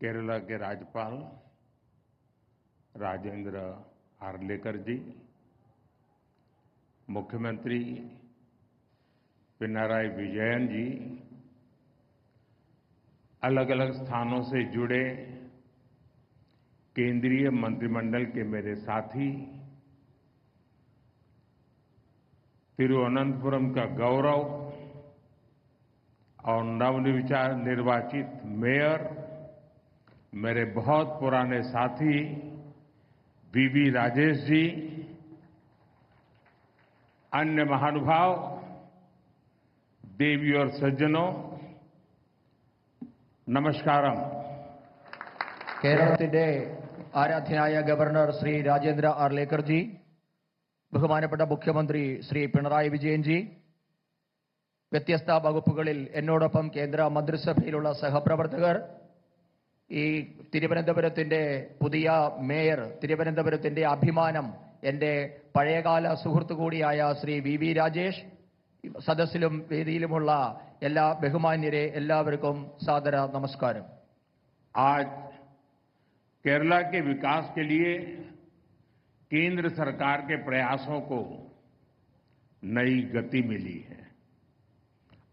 केरला के राज्यपाल राजेंद्र आर्लेकर जी, मुख्यमंत्री पिनाराई विजयन जी, अलग अलग स्थानों से जुड़े केंद्रीय मंत्रिमंडल के मेरे साथी, तिरुवनंतपुरम का गौरव और नवनिर्वाचित मेयर, मेरे बहुत पुराने साथी वीवी राजेश जी, अन्य महानुभाव, देवी और सज्जनों, नमस्कारम। കേരളത്തിന്റെ ആരാധ്യനായ ഗവർണർ ശ്രീ രാജേന്ദ്ര ആർലേക്കർ ജി, ബഹുമാനപ്പെട്ട മുഖ്യമന്ത്രി ശ്രീ പിണറായി വിജയൻ ജി, വ്യത്യസ്ത വകുപ്പുകളിൽ എന്നോടൊപ്പം കേന്ദ്ര മന്ത്രിസഭയിലുള്ള സഹപ്രവർത്തകർ, ഈ തിരുവനന്തപുരത്തിന്റെ പുതിയ മേയർ, തിരുവനന്തപുരത്തിന്റെ അഭിമാനം, എൻ്റെ പഴയകാല സുഹൃത്തു കൂടിയായ ശ്രീ വി രാജേഷ്, സദസ്സിലും വേദിയിലുമുള്ള എല്ലാ ബഹുമാന്യരെ എല്ലാവർക്കും സാദര നമസ്കാരം. आज केरला के विकास के लिए केंद्र सरकार के प्रयासों को नई गति मिली है।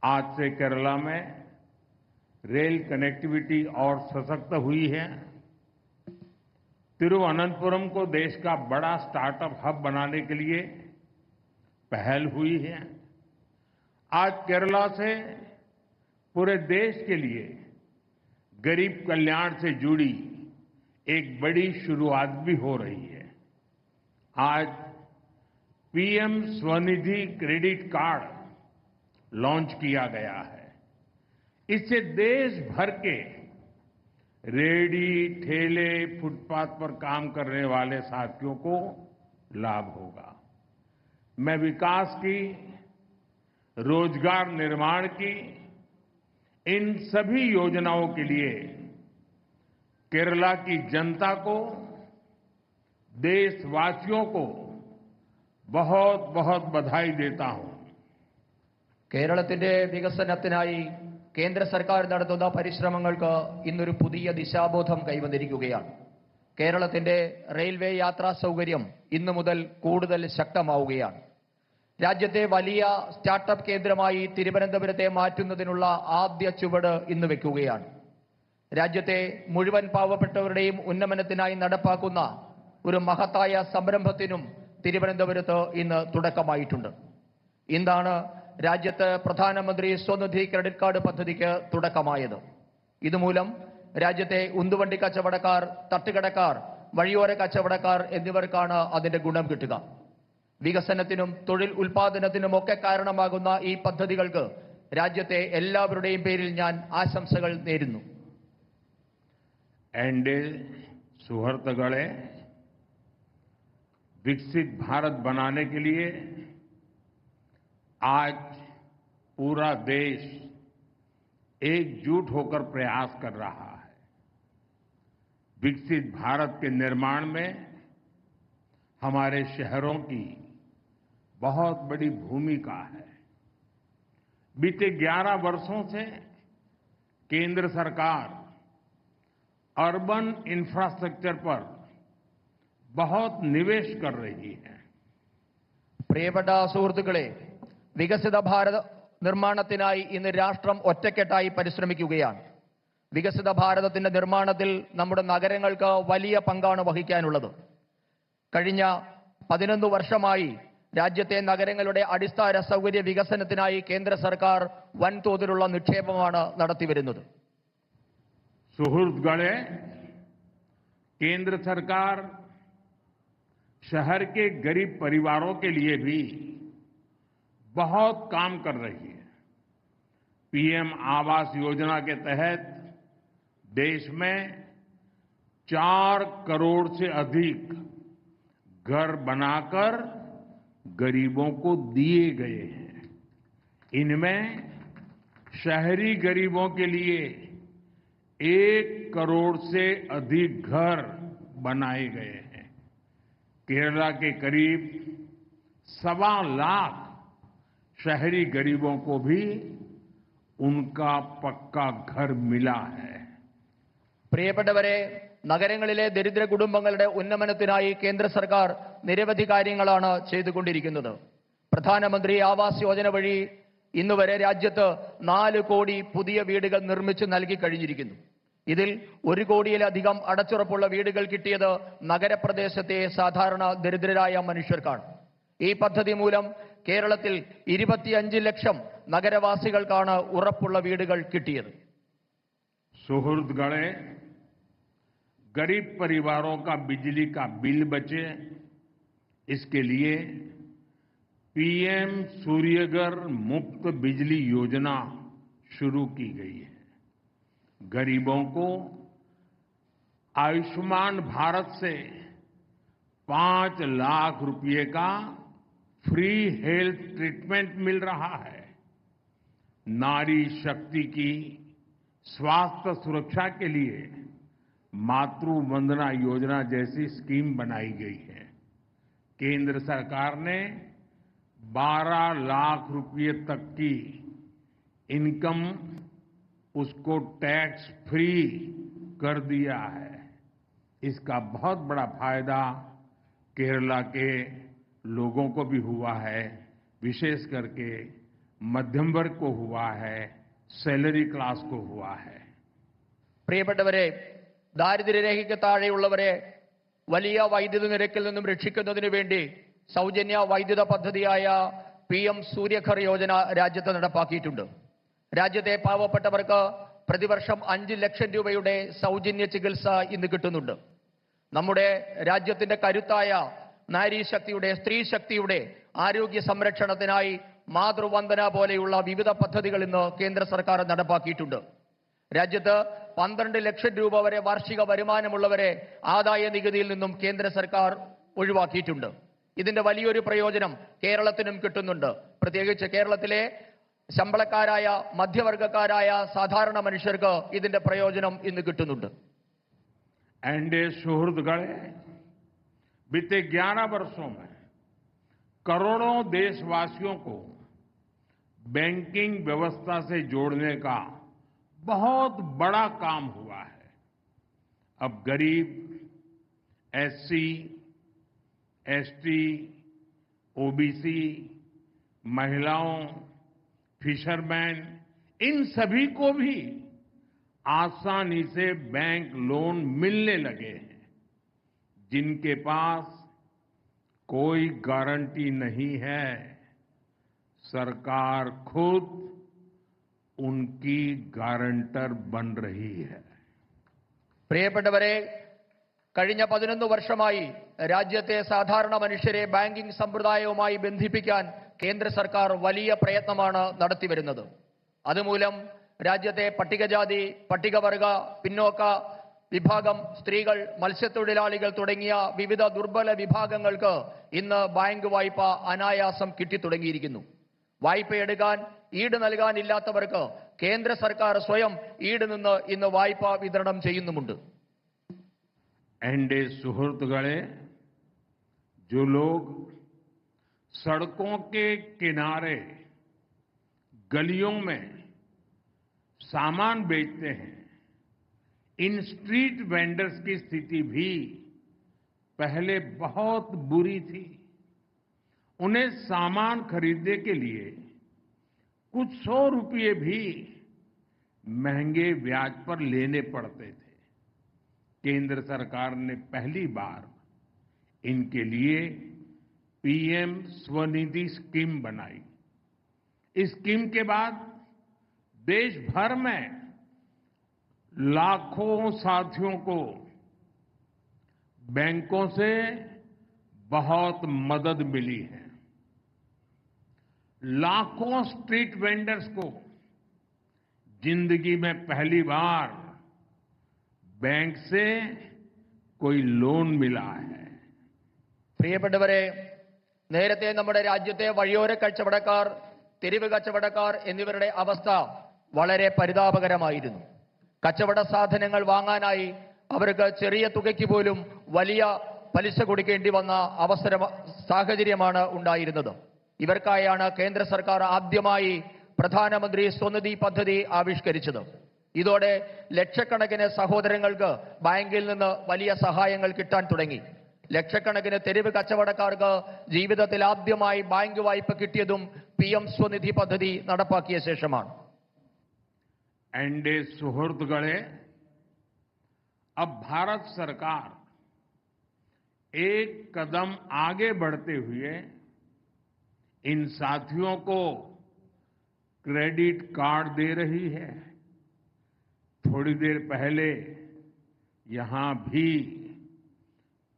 आज से केरला में रेल कनेक्टिविटी और सशक्त हुई है। तिरुवनंतपुरम को देश का बड़ा स्टार्टअप हब बनाने के लिए पहल हुई है। आज केरला से पूरे देश के लिए गरीब कल्याण से जुड़ी एक बड़ी शुरुआत भी हो रही है। आज PM Svanidhi credit card launch किया गया है। इससे देश भर के रेहड़ी, ठेले, फुटपाथ पर काम करने वाले साथियों को लाभ होगा। मैं विकास की, रोजगार निर्माण की इन सभी योजनाओं के लिए केरला की जनता को, देशवासियों को बहुत बहुत बधाई देता हूं। കേരളത്തിന്റെ വികസനത്തിനായി കേന്ദ്ര സർക്കാർ നടത്തുന്ന പരിശ്രമങ്ങൾക്ക് ഇന്നൊരു പുതിയ ദിശാബോധം കൈവന്നിരിക്കുകയാണ്. കേരളത്തിന്റെ റെയിൽവേ യാത്രാ സൗകര്യം ഇന്നു മുതൽ കൂടുതൽ ശക്തമാവുകയാണ്. രാജ്യത്തെ വലിയ സ്റ്റാർട്ടപ്പ് കേന്ദ്രമായി തിരുവനന്തപുരത്തെ മാറ്റുന്നതിനുള്ള ആദ്യ ചുവട് ഇന്ന് വെക്കുകയാണ്. രാജ്യത്തെ മുഴുവൻ പാവപ്പെട്ടവരുടെയും ഉന്നമനത്തിനായി നടപ്പാക്കുന്ന ഒരു മഹത്തായ സംരംഭത്തിനും തിരുവനന്തപുരത്ത് ഇന്ന് തുടക്കമായിട്ടുണ്ട്. ഇന്നാണ് രാജ്യത്ത് പ്രധാനമന്ത്രി സ്വനിധി ക്രെഡിറ്റ് കാർഡ് പദ്ധതിക്ക് തുടക്കമായത്. ഇതുമൂലം രാജ്യത്തെ ഉന്തുവണ്ടി കച്ചവടക്കാർ, തട്ടുകടക്കാർ, വഴിയോര കച്ചവടക്കാർ എന്നിവർക്കാണ് അതിന്റെ ഗുണം കിട്ടുക. വികസനത്തിനും തൊഴിൽ ഉൽപാദനത്തിനുമൊക്കെ കാരണമാകുന്ന ഈ പദ്ധതികൾക്ക് രാജ്യത്തെ എല്ലാവരുടെയും പേരിൽ ഞാൻ ആശംസകൾ നേരുന്നു. एनडीए सुहृदगणे, विकसित भारत बनाने के लिए आज पूरा देश एकजुट होकर प्रयास कर रहा है। विकसित भारत के निर्माण में हमारे शहरों की बहुत बड़ी भूमिका है। बीते 11 वर्षों से केंद्र सरकार अर्बन इंफ्रास्ट्रक्चर पर बहुत निवेश कर रही है. പ്രിയപ്പെട്ട സുഹൃത്തുക്കളെ, വികസിത ഭാരത നിർമ്മാണത്തിനായി ഇന്ന് രാഷ്ട്രം ഒറ്റക്കെട്ടായി പരിശ്രമിക്കുകയാണ്. വികസിത ഭാരതത്തിന്റെ നിർമ്മാണത്തിൽ നമ്മുടെ നഗരങ്ങൾക്ക് വലിയ പങ്കാണ് വഹിക്കാനുള്ളത്. കഴിഞ്ഞ 11 വർഷമായി രാജ്യത്തെ നഗരങ്ങളുടെ അടിസ്ഥാന സൗകര്യ വികസനത്തിനായി കേന്ദ്ര സർക്കാർ വൻതോതിലുള്ള നിക്ഷേപമാണ് നടത്തിവരുന്നത്. सुहृदगणे, केंद्र सरकार शहर के गरीब परिवारों के लिए भी बहुत काम कर रही है। पीएम आवास योजना के तहत देश में 4 करोड़ से अधिक घर बनाकर गरीबों को दिए गए हैं। इनमें शहरी गरीबों के लिए 1 करोड़ से अधिक घर बनाए गए हैं। केरला के करीब 1.25 लाख शहरी गरीबों को भी उनका पक्का घर मिला है। പ്രിയപ്പെട്ടവരെ, നഗരങ്ങളിലെ ദരിദ്ര കുടുംബങ്ങളുടെ ഉന്നമനത്തിനായി കേന്ദ്ര സർക്കാർ നിരവധി കാര്യങ്ങളാണ് ചെയ്തുകൊണ്ടിരിക്കുന്നത്. പ്രധാനമന്ത്രി ആവാസ് യോജന വഴി ഇന്നുവരെ രാജ്യത്ത് 4 കോടി പുതിയ വീടുകൾ നിർമ്മിച്ചു നൽകി കഴിഞ്ഞിരിക്കുന്നു. ഇതിൽ 1 കോടിയിലധികം അടച്ചുറപ്പുള്ള വീടുകൾ കിട്ടിയത് നഗരപ്രദേശത്തെ സാധാരണ ദരിദ്രരായ മനുഷ്യർക്കാണ്. ഈ പദ്ധതി മൂലം കേരളത്തിൽ 25 ലക്ഷം നഗരവാസികൾക്കാണ് ഉറപ്പുള്ള വീടുകൾ കിട്ടിയത്. सुहृदगणे, गरीब परिवारों का बिजली का बिल बचे, इसके लिए पीएम सूर्यघर मुफ्त बिजली योजना शुरू की गई है। गरीबों को आयुष्मान भारत से 5 लाख रुपए का फ्री हेल्थ ट्रीटमेंट मिल रहा है। नारी शक्ति की स्वास्थ्य सुरक्षा के लिए मातृ वंदना योजना जैसी स्कीम बनाई गई है। केंद्र सरकार ने 12 लाख रुपए तक की इनकम उसको टैक्स फ्री कर दिया है। इसका बहुत बड़ा फायदा केरला के लोगों को भी हुआ है, विशेष करके मध्यम वर्ग को हुआ है, സലറി ക്ലാസ് को हुआ है। പ്രിയപ്പെട്ടവരെ, ദാരിദ്ര്യരേഖയ്ക്ക് താഴെയുള്ളവരെ വലിയ വൈദ്യുത നിരക്കിൽ നിന്നും രക്ഷിക്കുന്നതിനു വേണ്ടി സൗജന്യ വൈദ്യുത പദ്ധതിയായ PM സൂര്യഘർ യോജന രാജ്യത്ത് നടപ്പാക്കിയിട്ടുണ്ട്. രാജ്യത്തെ പാവപ്പെട്ടവർക്ക് പ്രതിവർഷം 5 ലക്ഷം രൂപയുടെ സൗജന്യ ചികിത്സ ഇന്ന് കിട്ടുന്നുണ്ട്. നമ്മുടെ രാജ്യത്തിന്റെ കരുത്തായ നാരീശക്തിയുടെ, സ്ത്രീ ശക്തിയുടെ ആരോഗ്യ സംരക്ഷണത്തിനായി മാതൃവന്ദന പോലെയുള്ള വിവിധ പദ്ധതികൾ ഇന്ന് കേന്ദ്ര സർക്കാർ നടപ്പാക്കിയിട്ടുണ്ട്. രാജ്യത്ത് 12 ലക്ഷം രൂപ വരെ വാർഷിക വരുമാനമുള്ളവരെ ആദായ നികുതിയിൽ നിന്നും കേന്ദ്ര സർക്കാർ ഒഴിവാക്കിയിട്ടുണ്ട്. ഇതിന്റെ വലിയൊരു പ്രയോജനം കേരളത്തിനും കിട്ടുന്നുണ്ട്. പ്രത്യേകിച്ച് കേരളത്തിലെ ശമ്പളക്കാരായ, മധ്യവർഗക്കാരായ സാധാരണ മനുഷ്യർക്ക് ഇതിന്റെ പ്രയോജനം ഇന്ന് കിട്ടുന്നുണ്ട്. एनडीए सुहृदगणे, बीते 11 वर्षों में करोड़ों देशवासियों को बैंकिंग व्यवस्था से जोड़ने का बहुत बड़ा काम हुआ है। अब गरीब, SC, ST, OBC, महिलाओं, फिशरमैन, इन सभी को भी आसानी से बैंक लोन मिलने लगे हैं। जिनके पास कोई गारंटी नहीं है, सरकार खुद उनकी गारंटर बन रही है। പ്രിയപ്പെട്ടവരെ, കഴിഞ്ഞ 11 വർഷമായി രാജ്യത്തെ സാധാരണ മനുഷ്യരെ ബാങ്കിംഗ് സമ്പ്രദായവുമായി ബന്ധിപ്പിക്കാൻ കേന്ദ്ര സർക്കാർ വലിയ പ്രയത്നമാണ് നടത്തിവരുന്നത്. അതുമൂലം രാജ്യത്തെ പട്ടികജാതി, പട്ടികവർഗ, പിന്നോക്ക വിഭാഗം, സ്ത്രീകൾ, മത്സ്യത്തൊഴിലാളികൾ തുടങ്ങിയ വിവിധ ദുർബല വിഭാഗങ്ങൾക്ക് ഇന്ന് ബാങ്ക് വായ്പ അനായാസം കിട്ടിത്തുടങ്ങിയിരിക്കുന്നു. വായ്പയെടുക്കാൻ ഈട് നൽകാനില്ലാത്തവർക്ക് കേന്ദ്ര സർക്കാർ സ്വയം ഈട് നിന്ന് ഇന്ന് വായ്പ വിതരണം ചെയ്യുന്നുമുണ്ട്. एनडीए सुहृदगणे, जो लोग सड़कों के किनारे, गलियों में सामान बेचते हैं, इन स्ट्रीट वेंडर्स की स्थिति भी पहले बहुत बुरी थी। उन्हें सामान खरीदने के लिए कुछ 100 रुपये भी महंगे ब्याज पर लेने पड़ते थे। केंद्र सरकार ने पहली बार इनके लिए PM स्वनिधि स्कीम बनाई। इस स्कीम के बाद देश भर में लाखों साथियों को बैंकों से बहुत मदद मिली है। लाखों स्ट्रीट वेंडर्स को जिंदगी में पहली बार बैंक से कोई लोन मिला है। പ്രിയപ്പെട്ടവരെ, നേരത്തെ നമ്മുടെ രാജ്യത്തെ വഴിയോര കച്ചവടക്കാർ, തെരുവ് കച്ചവടക്കാർ എന്നിവരുടെ അവസ്ഥ വളരെ പരിതാപകരമായിരുന്നു. കച്ചവട സാധനങ്ങൾ വാങ്ങാനായി അവർക്ക് ചെറിയ തുകയ്ക്ക് പോലും വലിയ പലിശ കൊടുക്കേണ്ടി വന്ന സാഹചര്യമാണ് ഉണ്ടായിരുന്നത്. ഇവർക്കായാണ് കേന്ദ്ര സർക്കാർ ആദ്യമായി പ്രധാനമന്ത്രി സ്വനിധി പദ്ധതി ആവിഷ്കരിച്ചത്. ഇതോടെ ലക്ഷക്കണക്കിന് സഹോദരങ്ങൾക്ക് ബാങ്കിൽ നിന്ന് വലിയ സഹായങ്ങൾ കിട്ടാൻ തുടങ്ങി. ലക്ഷക്കണക്കിന് തെരുവ് കച്ചവടക്കാർക്ക് ജീവിതത്തിൽ ആദ്യമായി ബാങ്ക് വായ്പ കിട്ടിയതും PM स्वनिधि പദ്ധതി നടപ്പാക്കിയ ശേഷമാണ്. एनडीए सुहृदगणे, अब भारत सरकार एक कदम आगे बढ़ते हुए इन साथियों को क्रेडिट कार्ड दे रही है. थोड़ी देर पहले यहां भी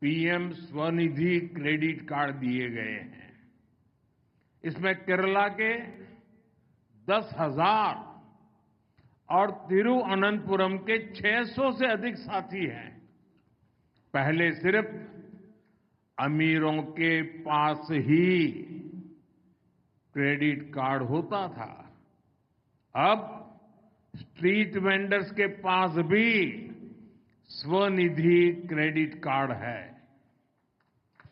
PM स्वनिधि क्रेडिट कार्ड दिए गए हैं. इसमें केरला के 10,000 और तिरुवनंतपुरम के 600 से अधिक साथी हैं. पहले सिर्फ अमीरों के पास ही क्रेडिट कार्ड होता था. अब स्ट्रीट वेंडर्स के पास भी स्वनिधि क्रेडिट कार्ड है.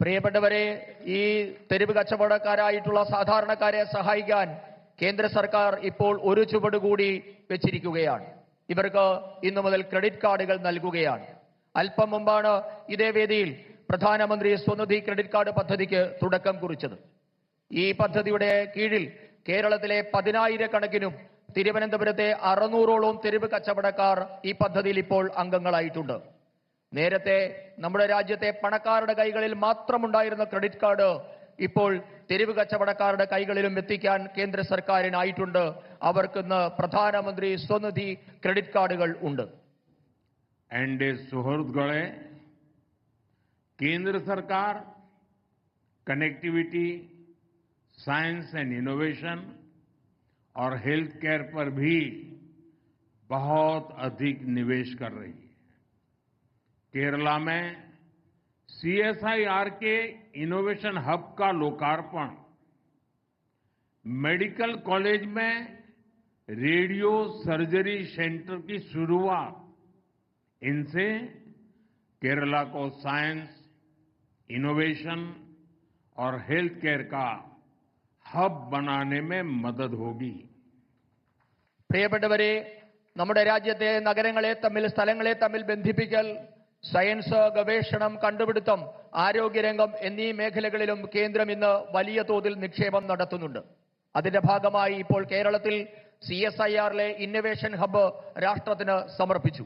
പ്രിയപ്പെട്ടവരെ, ഈ തെരുവ് കച്ചവടക്കാരായിട്ടുള്ള സാധാരണക്കാരെ സഹായിക്കാൻ കേന്ദ്ര സർക്കാർ ഇപ്പോൾ ഒരു ചുവട് കൂടി വെച്ചിരിക്കുകയാണ്. ഇവർക്ക് ഇന്നു മുതൽ ക്രെഡിറ്റ് കാർഡുകൾ നൽകുകയാണ്. അല്പം മുമ്പാണ് ഇതേ വേദിയിൽ പ്രധാനമന്ത്രി സ്വനിധി ക്രെഡിറ്റ് കാർഡ് പദ്ധതിക്ക് തുടക്കം കുറിച്ചത്. ഈ പദ്ധതിയുടെ കീഴിൽ കേരളത്തിലെ 10,000 കണക്കിനും തിരുവനന്തപുരത്തെ 600ഓളം തെരുവ് കച്ചവടക്കാർ ഈ പദ്ധതിയിൽ ഇപ്പോൾ അംഗങ്ങളായിട്ടുണ്ട്. നേരത്തെ നമ്മുടെ രാജ്യത്തെ പണക്കാരുടെ കൈകളിൽ മാത്രമുണ്ടായിരുന്ന ക്രെഡിറ്റ് കാർഡ് ഇപ്പോൾ തെരുവ് കച്ചവടക്കാരുടെ കൈകളിലും എത്തിക്കാൻ കേന്ദ്ര സർക്കാരിനായിട്ടുണ്ട്. അവർക്കിന്ന് പ്രധാനമന്ത്രി സ്വനിധി ക്രെഡിറ്റ് കാർഡുകൾ ഉണ്ട്. एनडीए सुहृदगणे, केंद्र सरकार कनेक्टिविटी, साइंस एंड इनोवेशन और हेल्थ केयर पर भी बहुत अधिक निवेश कर रही है. केरला में CSIR के इनोवेशन हब का लोकार्पण, मेडिकल कॉलेज में रेडियो सर्जरी सेंटर की शुरुआत, इनसे केरला को साइंस, इनोवेशन और हेल्थ केयर का हब बनाने में मदद होगी. പ്രിയപ്പെട്ടവരെ, നമ്മുടെ രാജ്യത്തെ നഗരങ്ങളെ തമ്മിൽ, സ്ഥലങ്ങളെ തമ്മിൽ ബന്ധിപ്പിക്കൽ, സയൻസ്, ഗവേഷണം, കണ്ടുപിടുത്തം, ആരോഗ്യരംഗം എന്നീ മേഖലകളിലും കേന്ദ്രം ഇന്ന് വലിയ തോതിൽ നിക്ഷേപം നടത്തുന്നുണ്ട്. അതിന്റെ ഭാഗമായി ഇപ്പോൾ കേരളത്തിൽ CSIRലെ ഇന്നൊവേഷൻ ഹബ്ബ് രാഷ്ട്രത്തിന് സമർപ്പിച്ചു.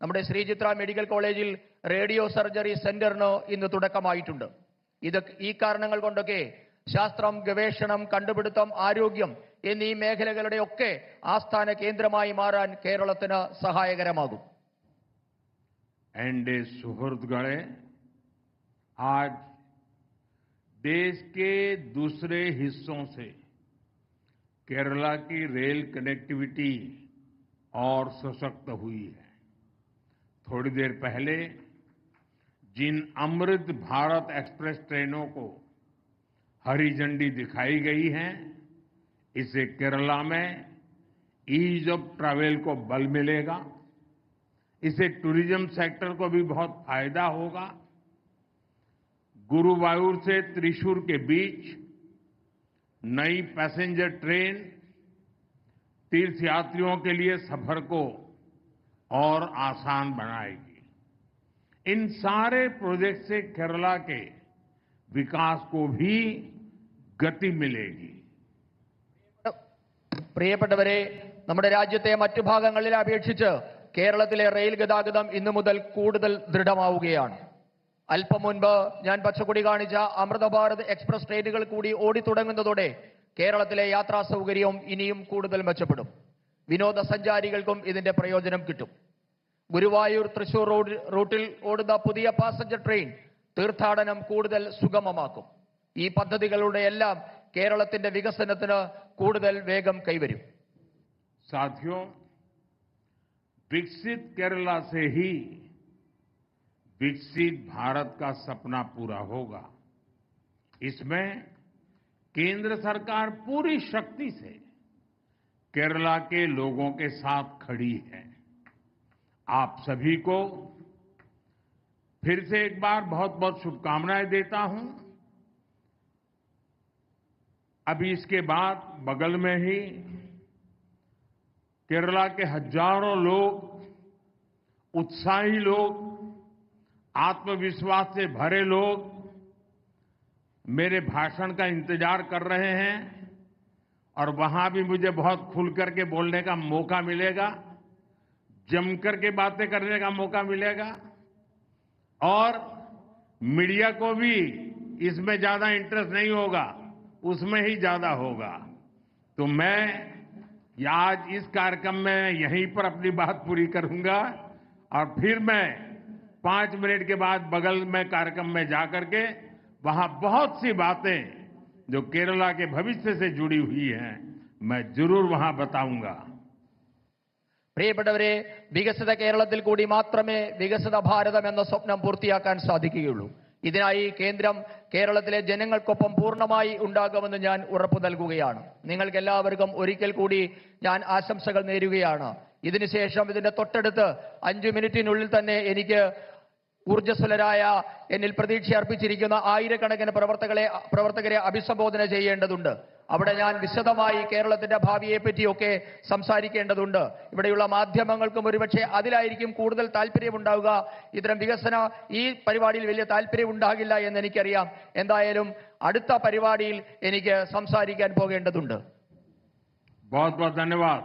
നമ്മുടെ ശ്രീചിത്ര മെഡിക്കൽ കോളേജിൽ റേഡിയോ സർജറി സെന്ററിന് ഇന്ന് തുടക്കമായിട്ടുണ്ട്. ഈ കാരണങ്ങൾ കൊണ്ടൊക്കെ ശാസ്ത്രം, ഗവേഷണം, കണ്ടുപിടുത്തം, ആരോഗ്യം എന്നീ മേഖലകളുടെ ഒക്കെ ആസ്ഥാന കേന്ദ്രമായി മാറാൻ കേരളത്തിന് സഹായകരമാകും. एनडीए सुहृदगणे, आज देश के दूसरे हिस्सों से केरला की रेल कनेक्टिविटी और सशक्त हुई है. थोड़ी देर पहले जिन अमृत भारत एक्सप्रेस ट्रेनों को हरी झंडी दिखाई गई है, इससे केरला में ईज ऑफ ट्रैवल को बल मिलेगा. इससे टूरिज्म सेक्टर को भी बहुत फायदा होगा. गुरुवायूर से त्रिशूर के बीच नई पैसेंजर ट्रेन तीर्थयात्रियों के लिए सफर को और आसान बनाएगी. इन सारे प्रोजेक्ट से केरला के विकास को भी गति मिलेगी. പ്രിയപ്പെട്ടവരെ, നമ്മുടെ രാജ്യത്തെ മറ്റു ഭാഗങ്ങളിൽ അപേക്ഷിച്ച് കേരളത്തിലെ റെയിൽ ഗതാഗതം ഇന്നു മുതൽ കൂടുതൽ ദൃഢമാവുകയാണ്. അല്പം മുൻപ് ഞാൻ പച്ചക്കൊടി കാണിച്ച അമൃത ഭാരത് എക്സ്പ്രസ് ട്രെയിനുകൾ കൂടി ഓടിത്തുടങ്ങുന്നതോടെ കേരളത്തിലെ യാത്രാ സൗകര്യവും ഇനിയും കൂടുതൽ മെച്ചപ്പെടും. വിനോദസഞ്ചാരികൾക്കും ഇതിന്റെ പ്രയോജനം കിട്ടും. ഗുരുവായൂർ തൃശൂർ റൂട്ടിൽ ഓടുന്ന പുതിയ പാസഞ്ചർ ട്രെയിൻ തീർത്ഥാടനം കൂടുതൽ സുഗമമാക്കും. ഈ പദ്ധതികളുടെ എല്ലാം കേരളത്തിന്റെ വികസനത്തിന് കൂടുതൽ വേഗം കൈവരും. साथियों, विकसित केरला से ही विकसित भारत का सपना पूरा होगा. इसमें केंद्र सरकार पूरी शक्ति से केरला के लोगों के साथ खड़ी है. आप सभी को फिर से एक बार बहुत बहुत शुभकामनाएं देता हूं. अभी इसके बाद बगल में ही केरला के हजारों लोग, उत्साही लोग, आत्मविश्वास से भरे लोग मेरे भाषण का इंतजार कर रहे हैं और वहां भी मुझे बहुत खुल करके बोलने का मौका मिलेगा, जमकर के बातें करने का मौका मिलेगा और मीडिया को भी इसमें ज्यादा इंटरेस्ट नहीं होगा, उसमें ही ज्यादा होगा। तो मैं आज इस कार्यक्रम में यहीं पर अपनी बात पूरी करूंगा और फिर मैं 5 मिनट के बाद बगल में कार्यक्रम में जाकर के वहां बहुत सी बातें जो केरला के भविष्य से जुड़ी हुई हैं मैं जरूर वहां बताऊंगा। പ്രിയപ്പെട്ടവരെ, വികസിത കേരളത്തിൽ കൂടി മാത്രമേ വികസിത ഭാരതം എന്ന സ്വപ്നം പൂർത്തിയാക്കാൻ സാധിക്കുകയുള്ളൂ. ഇതിനായി കേന്ദ്രം കേരളത്തിലെ ജനങ്ങൾക്കൊപ്പം പൂർണ്ണമായി ഉണ്ടാകുമെന്ന് ഞാൻ ഉറപ്പു നൽകുകയാണ്. നിങ്ങൾക്ക് എല്ലാവർക്കും ഒരിക്കൽ കൂടി ഞാൻ ആശംസകൾ നേരുകയാണ്. ഇതിനുശേഷം ഇതിന്റെ തൊട്ടടുത്ത് 5 മിനിറ്റിനുള്ളിൽ തന്നെ എനിക്ക് ഊർജ്ജസ്വലരായ എന്നിൽ പ്രതീക്ഷ അർപ്പിച്ചിരിക്കുന്ന ആയിരക്കണക്കിന് പ്രവർത്തകരെ അഭിസംബോധന ചെയ്യേണ്ടതുണ്ട്. അവിടെ ഞാൻ വിശദമായി കേരളത്തിന്റെ ഭാവിയെ പറ്റിയൊക്കെ സംസാരിക്കേണ്ടതുണ്ട്. ഇവിടെയുള്ള മാധ്യമങ്ങൾക്കും ഒരുപക്ഷെ അതിലായിരിക്കും കൂടുതൽ താല്പര്യമുണ്ടാവുക. ഇത്തരം ഈ പരിപാടിയിൽ വലിയ താല്പര്യം ഉണ്ടാകില്ല എന്ന് എനിക്കറിയാം. എന്തായാലും അടുത്ത പരിപാടിയിൽ എനിക്ക് സംസാരിക്കാൻ പോകേണ്ടതുണ്ട്. बहुत बहुत धन्यवाद।